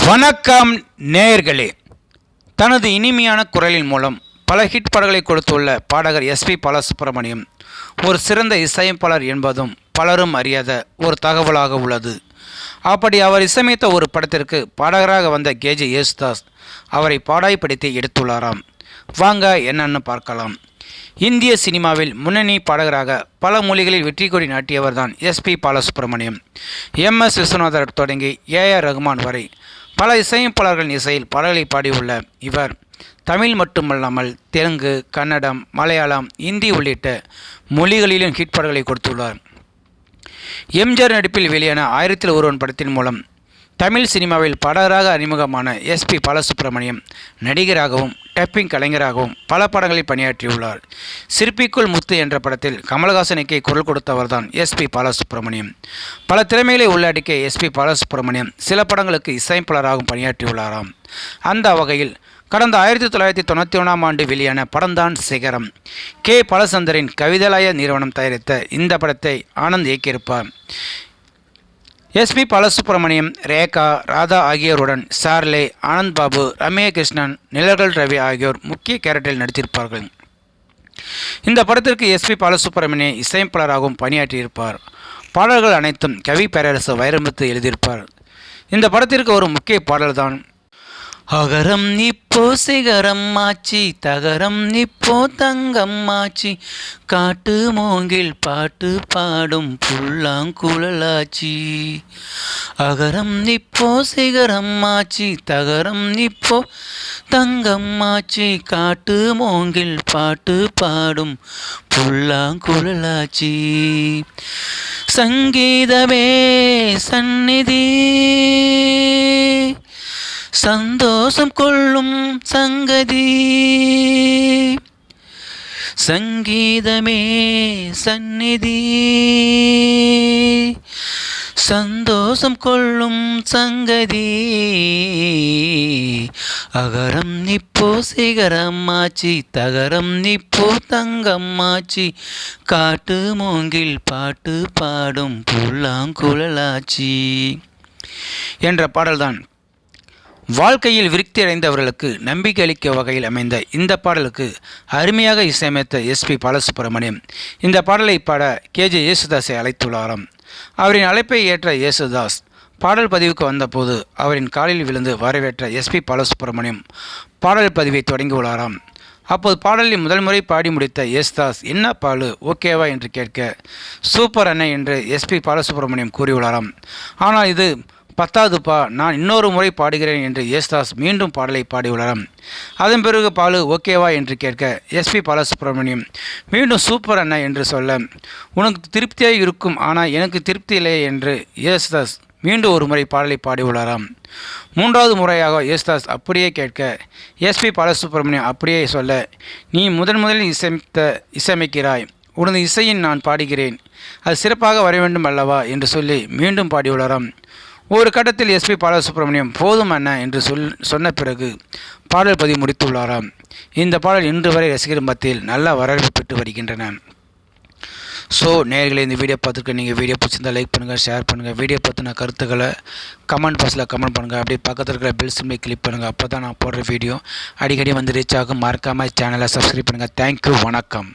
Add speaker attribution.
Speaker 1: வணக்கம் நேயர்களே. தனது இனிமையான குரலின் மூலம் பல ஹிட் பாடல்களை கொடுத்துள்ள பாடகர் எஸ்பி பாலசுப்ரமணியம் ஒரு சிறந்த இசையமைப்பாளர் என்பதும் பலரும் அறியாத ஒரு தகவலாக உள்ளது. அப்படி அவர் இசையமைத்த ஒரு படத்திற்கு பாடகராக வந்த கேஜே யேசுதாஸ் அவரை பாடாய்படுத்தி எடுத்துள்ளாராம். வாங்க என்னன்னு பார்க்கலாம். இந்திய சினிமாவில் முன்னணி பாடகராக பல மொழிகளில் வெற்றி கொடி நாட்டியவர் தான் எஸ்பி பாலசுப்ரமணியம். எம்எஸ் விஸ்வநாதர் தொடங்கி ஏஆர் ரகுமான் வரை பல இசையமைப்பாளர்களின் இசையில் பாடல்களை பாடியுள்ள இவர் தமிழ் மட்டுமல்லாமல் தெலுங்கு, கன்னடம், மலையாளம், இந்தி உள்ளிட்ட மொழிகளிலும் ஹிட் பாடல்களை கொடுத்துள்ளார். எம்ஜிஆர் நடிப்பில் வெளியான 1000 ஒருவன் படத்தின் மூலம் தமிழ் சினிமாவில் பாடகராக அறிமுகமான எஸ்பி பாலசுப்ரமணியம் நடிகராகவும் டப்பிங் கலைஞராகவும் பல படங்களில் பணியாற்றியுள்ளார். சிற்பிக்குள் முத்து என்ற படத்தில் கமலஹாசனுக்கு குரல் கொடுத்தவர்தான் எஸ்பி பாலசுப்ரமணியம். பல திறமைகளை உள்ளடக்கிய எஸ்பி பாலசுப்ரமணியம் சில படங்களுக்கு இசையமைப்பாளராகவும் பணியாற்றியுள்ளாராம். அந்த வகையில் கடந்த 1991ஆம் ஆண்டு வெளியான படம்தான் சிகரம். கே பாலச்சந்தரின் கவிதாலய நிறுவனம் தயாரித்த இந்த படத்தை ஆனந்த் இயக்கியிருப்பார். எஸ்பி பாலசுப்ரமணியம், ரேகா, ராதா ஆகியோருடன் சார்லே, ஆனந்த் பாபு, ரம்யா கிருஷ்ணன், நிலர்கள் ரவி ஆகியோர் முக்கிய கேரக்டரில் நடித்திருப்பார்கள். இந்த படத்திற்கு எஸ்பி பாலசுப்ரமணியம் இசையமைப்பாளராகவும் பணியாற்றியிருப்பார். பாடல்கள் அனைத்தும் கவி பேரரசு வைரமுத்து எழுதியிருப்பார். இந்த படத்திற்கு ஒரு முக்கிய பாடல்தான் அகரம் இப்போ சிகரம் ஆச்சி, தகரம் இப்போ தங்கம் ஆச்சி, காட்டு மூங்கில் பாட்டு பாடும் புல்லாங்குழலாச்சி. அகரம் இப்போ சிகரம் ஆச்சி, தகரம் இப்போ தங்கம் ஆச்சி, காட்டு மூங்கில் பாட்டு பாடும் புல்லாங்குழலாச்சி. சங்கீதமே சந்நிதி, சந்தோஷம் கொள்ளும் சங்கதி. சங்கீதமே சந்நிதி, சந்தோஷம் கொள்ளும் சங்கதி. அகரம் நிப்போ சிகரம் ஆச்சி, தகரம் நிப்போ தங்கம் ஆச்சி, காட்டு மூங்கில் பாட்டு பாடும் புல்லாங்குழலாச்சி என்ற பாடல்தான் வாழ்க்கையில் விருத்தி அடைந்தவர்களுக்கு நம்பிக்கை அளிக்க வகையில் அமைந்த இந்த பாடலுக்கு அருமையாக இசையமைத்த எஸ்பி பாலசுப்ரமணியம் இந்த பாடலை பாட கேஜே யேசுதாஸை அழைத்துள்ளாராம். அவரின் அழைப்பை ஏற்ற யேசுதாஸ் பாடல் பதிவுக்கு வந்தபோது அவரின் காலில் விழுந்து வரவேற்ற எஸ்பி பாலசுப்ரமணியம் பாடல் பதிவை தொடங்கியுள்ளாராம். அப்போது பாடலில் முதல் முறை பாடி முடித்த யேசுதாஸ் என்ன பாலு, ஓகேவா என்று கேட்க சூப்பர் அண்ணே என்று எஸ்பி பாலசுப்ரமணியம் கூறியுள்ளாராம். ஆனால் இது பத்தாதுப்பா, நான் இன்னொரு முறை பாடுகிறேன் என்று யேசுதாஸ் மீண்டும் பாடலை பாடியுள்ளாராம். அதன் பிறகு பாலு ஓகேவா என்று கேட்க எஸ்பி பாலசுப்ரமணியம் மீண்டும் சூப்பர் அண்ணா என்று சொல்ல உனக்கு திருப்தியாக இருக்கும், ஆனால் எனக்கு திருப்தி இல்லையே என்று யேசுதாஸ் மீண்டும் ஒரு முறை பாடலை பாடியுள்ளாராம். மூன்றாவது முறையாக யேசுதாஸ் அப்படியே கேட்க எஸ்பி பாலசுப்ரமணியம் அப்படியே சொல்ல நீ முதலில் இசையமைக்கிறாய், உனது இசையின் நான் பாடுகிறேன், அது சிறப்பாக வர வேண்டும் அல்லவா என்று சொல்லி மீண்டும் பாடியுள்ளாராம். ஒரு கட்டத்தில் எஸ்பி பாலசுப்ரமணியம் போதும் அண்ணா என்று சொன்ன பிறகு பாடல் பதிவு முடித்துள்ளாராம். இந்த பாடல் இன்று வரை ரசிகர் மத்தியில் நல்ல வரவேற்பு பெற்று வருகின்றன. ஸோ நேயர்களே, இந்த வீடியோ பார்த்துருக்க நீங்கள் வீடியோ பிடிச்சிருந்தால் லைக் பண்ணுங்கள், ஷேர் பண்ணுங்கள். வீடியோ பற்றின கருத்துக்களை கமெண்ட் பாக்ஸில் கமெண்ட் பண்ணுங்கள். அப்படியே பக்கத்தில் இருக்கிற பெல் சிம்லை கிளிக் பண்ணுங்கள். அப்போ தான் நான் போடுற வீடியோ அடிக்கடி வந்து ரீச் ஆகும். மறக்காமல் சேனலை சப்ஸ்கிரைப் பண்ணுங்கள். தேங்க்யூ, வணக்கம்.